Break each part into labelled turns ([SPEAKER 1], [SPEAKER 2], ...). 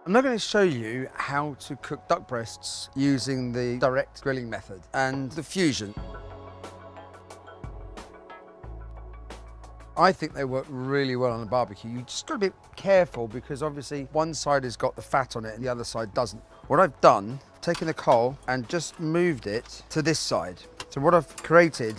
[SPEAKER 1] I'm now going to show you how to cook duck breasts using the direct grilling method and the fusion. I think they work really well on a barbecue. You just got to be careful because obviously one side has got the fat on it and the other side doesn't. What I've done, I've taken the coal and just moved it to this side. So what I've created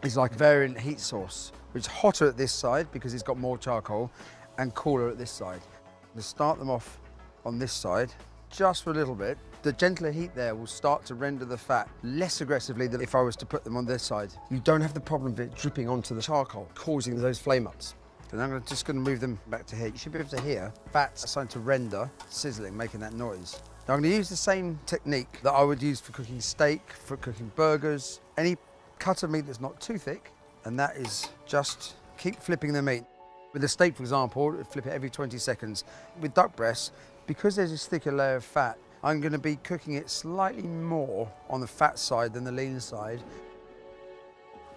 [SPEAKER 1] is like a variant heat source, which is hotter at this side because it's got more charcoal and cooler at this side. I'm going to start them off on this side, just for a little bit. The gentler heat there will start to render the fat less aggressively than if I was to put them on this side. You don't have the problem of it dripping onto the charcoal, causing those flame ups. And I'm just going to move them back to here. You should be able to hear fats starting to render, sizzling, making that noise. Now I'm going to use the same technique that I would use for cooking steak, for cooking burgers, any cut of meat that's not too thick, and that is just keep flipping the meat. With the steak, for example, flip it every 20 seconds. With duck breasts, because there's this thicker layer of fat, I'm going to be cooking it slightly more on the fat side than the lean side.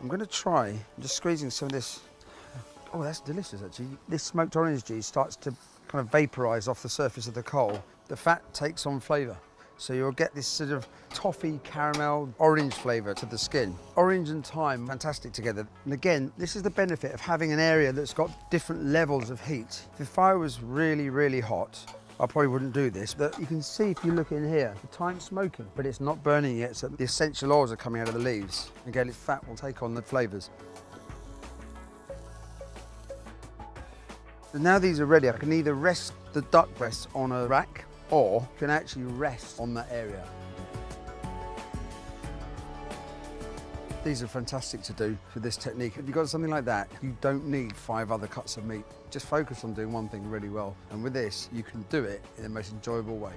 [SPEAKER 1] I'm going to try just squeezing some of this. Oh, that's delicious actually. This smoked orange juice starts to kind of vaporize off the surface of the coal. The fat takes on flavor. So you'll get this sort of toffee, caramel, orange flavor to the skin. Orange and thyme, fantastic together. And again, this is the benefit of having an area that's got different levels of heat. If the fire was really, really hot, I probably wouldn't do this, but you can see if you look in here, the thyme's smoking, but it's not burning yet, so the essential oils are coming out of the leaves. Again, its fat will take on the flavors. So now these are ready, I can either rest the duck breasts on a rack or can actually rest on that area. These are fantastic to do with this technique. If you've got something like that, you don't need 5 other cuts of meat. Just focus on doing one thing really well. And with this, you can do it in the most enjoyable way.